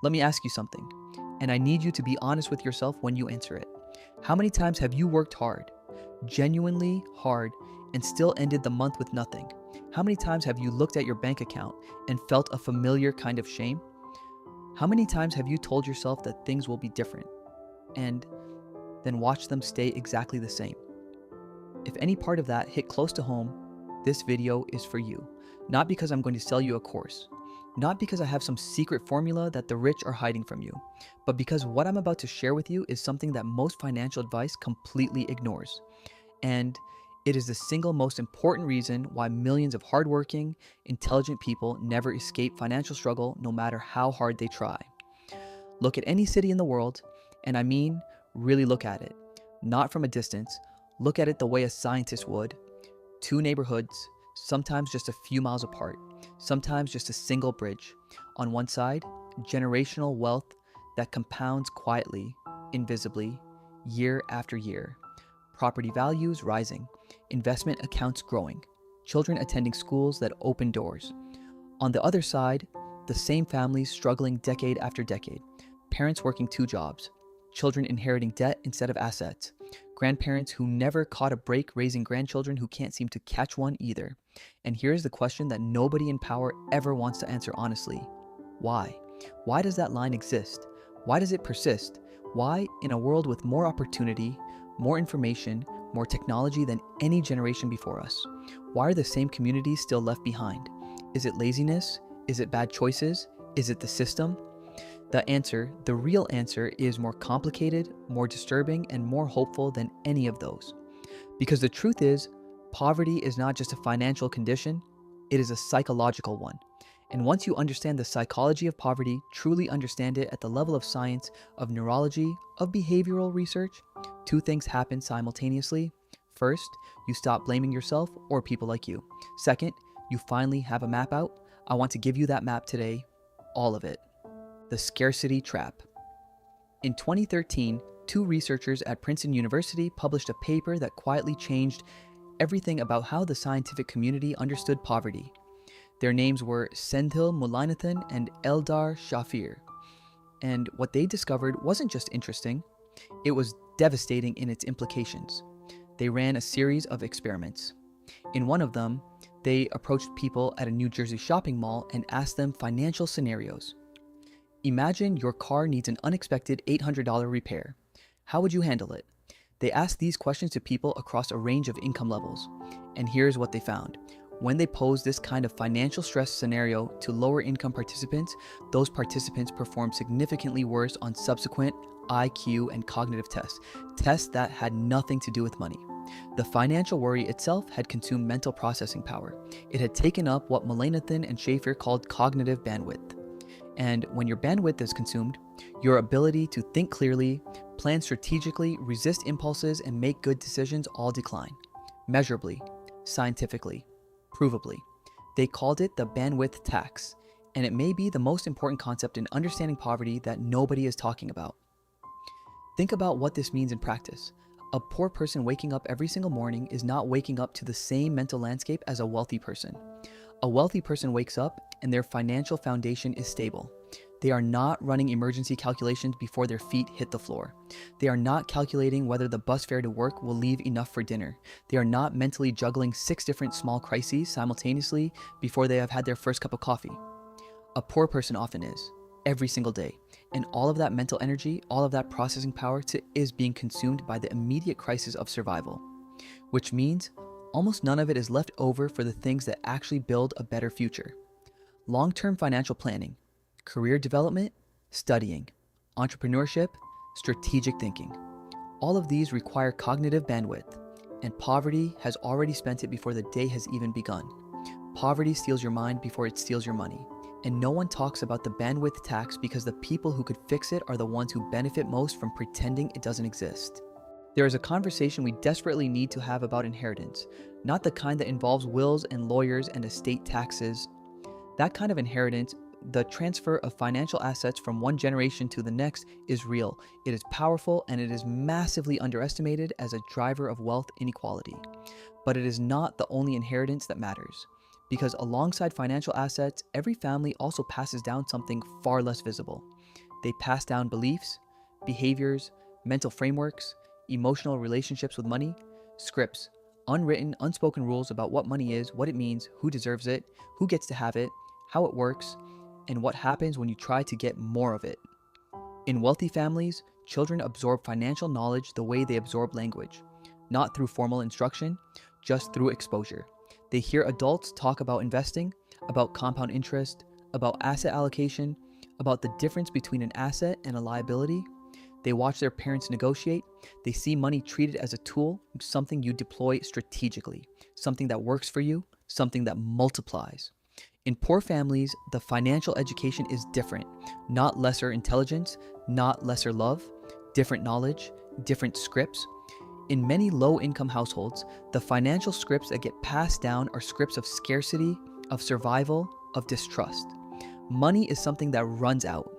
Let me ask you something, and I need you to be honest with yourself when you answer it. How many times have you worked hard, genuinely hard, and still ended the month with nothing? How many times have you looked at your bank account and felt a familiar kind of shame? How many times have you told yourself that things will be different and then watched them stay exactly the same? If any part of that hit close to home, this video is for you. Not because I'm going to sell you a course, not because I have some secret formula that the rich are hiding from you, but because what I'm about to share with you is something that most financial advice completely ignores. And it is the single most important reason why millions of hardworking, intelligent people never escape financial struggle no matter how hard they try. Look at any city in the world, and I mean really look at it. Not from a distance, look at it the way a scientist would. Two neighborhoods, sometimes just a few miles apart, sometimes just a single bridge. On one side, generational wealth that compounds quietly, invisibly, year after year. Property values rising, investment accounts growing, children attending schools that open doors. On the other side, the same families struggling decade after decade, parents working two jobs, children inheriting debt instead of assets, grandparents who never caught a break raising grandchildren who can't seem to catch one either. And here's the question that nobody in power ever wants to answer honestly. Why? Why does that line exist? Why does it persist? Why, in a world with more opportunity, more information, more technology than any generation before us, why are the same communities still left behind? Is it laziness? Is it bad choices? Is it the system? The real answer is more complicated, more disturbing, and more hopeful than any of those. Because the truth is, poverty is not just a financial condition, it is a psychological one. And once you understand the psychology of poverty, truly understand it at the level of science, of neurology, of behavioral research, two things happen simultaneously. First, you stop blaming yourself or people like you. Second, you finally have a map out. I want to give you that map today, all of it. The scarcity trap. In 2013, two researchers at Princeton University published a paper that quietly changed everything about how the scientific community understood poverty. Their names were Senthil Mullainathan and Eldar Shafir. And what they discovered wasn't just interesting, it was devastating in its implications. They ran a series of experiments. In one of them, they approached people at a New Jersey shopping mall and asked them financial scenarios. Imagine your car needs an unexpected $800 repair. How would you handle it? They asked these questions to people across a range of income levels. And here's what they found. When they posed this kind of financial stress scenario to lower income participants, those participants performed significantly worse on subsequent IQ and cognitive tests that had nothing to do with money. The financial worry itself had consumed mental processing power. It had taken up what Mullainathan and Schaefer called cognitive bandwidth. And when your bandwidth is consumed, your ability to think clearly, plan strategically, resist impulses, and make good decisions all decline. Measurably, scientifically, provably. They called it the bandwidth tax, and it may be the most important concept in understanding poverty that nobody is talking about. Think about what this means in practice. A poor person waking up every single morning is not waking up to the same mental landscape as a wealthy person. A wealthy person wakes up and their financial foundation is stable. They are not running emergency calculations before their feet hit the floor. They are not calculating whether the bus fare to work will leave enough for dinner. They are not mentally juggling 6 different small crises simultaneously before they have had their first cup of coffee. A poor person often is, every single day. And all of that mental energy, all of that processing power is being consumed by the immediate crisis of survival. Which means almost none of it is left over for the things that actually build a better future. Long-term financial planning, career development, studying, entrepreneurship, strategic thinking. All of these require cognitive bandwidth, and poverty has already spent it before the day has even begun. Poverty steals your mind before it steals your money, and no one talks about the bandwidth tax because the people who could fix it are the ones who benefit most from pretending it doesn't exist. There is a conversation we desperately need to have about inheritance, not the kind that involves wills and lawyers and estate taxes. That kind of inheritance, the transfer of financial assets from one generation to the next, is real. It is powerful, and it is massively underestimated as a driver of wealth inequality. But it is not the only inheritance that matters. Because alongside financial assets, every family also passes down something far less visible. They pass down beliefs, behaviors, mental frameworks, emotional relationships with money, scripts, unwritten, unspoken rules about what money is, what it means, who deserves it, who gets to have it, how it works, and what happens when you try to get more of it. In wealthy families, children absorb financial knowledge the way they absorb language, not through formal instruction, just through exposure. They hear adults talk about investing, about compound interest, about asset allocation, about the difference between an asset and a liability. They watch their parents negotiate. They see money treated as a tool, something you deploy strategically, something that works for you, something that multiplies. In poor families, the financial education is different, not lesser intelligence, not lesser love, different knowledge, different scripts. In many low-income households, the financial scripts that get passed down are scripts of scarcity, of survival, of distrust. Money is something that runs out.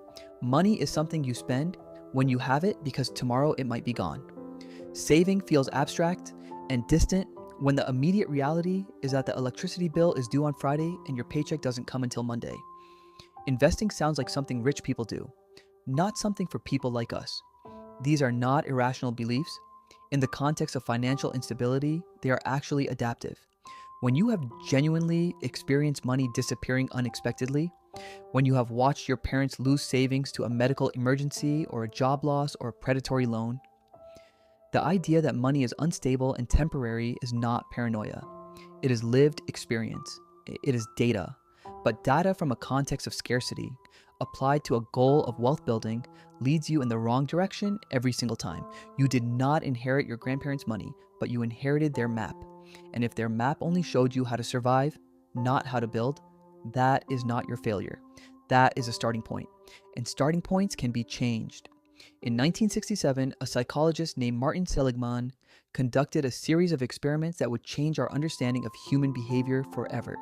Money is something you spend when you have it because tomorrow it might be gone. Saving feels abstract and distant when the immediate reality is that the electricity bill is due on Friday and your paycheck doesn't come until Monday. Investing sounds like something rich people do, not something for people like us. These are not irrational beliefs. In the context of financial instability, they are actually adaptive. When you have genuinely experienced money disappearing unexpectedly, when you have watched your parents lose savings to a medical emergency or a job loss or a predatory loan, the idea that money is unstable and temporary is not paranoia. It is lived experience. It is data. But data from a context of scarcity, applied to a goal of wealth building, leads you in the wrong direction every single time. You did not inherit your grandparents' money, but you inherited their map. And if their map only showed you how to survive, not how to build, that is not your failure. That is a starting point. And starting points can be changed. In 1967, a psychologist named Martin Seligman conducted a series of experiments that would change our understanding of human behavior forever.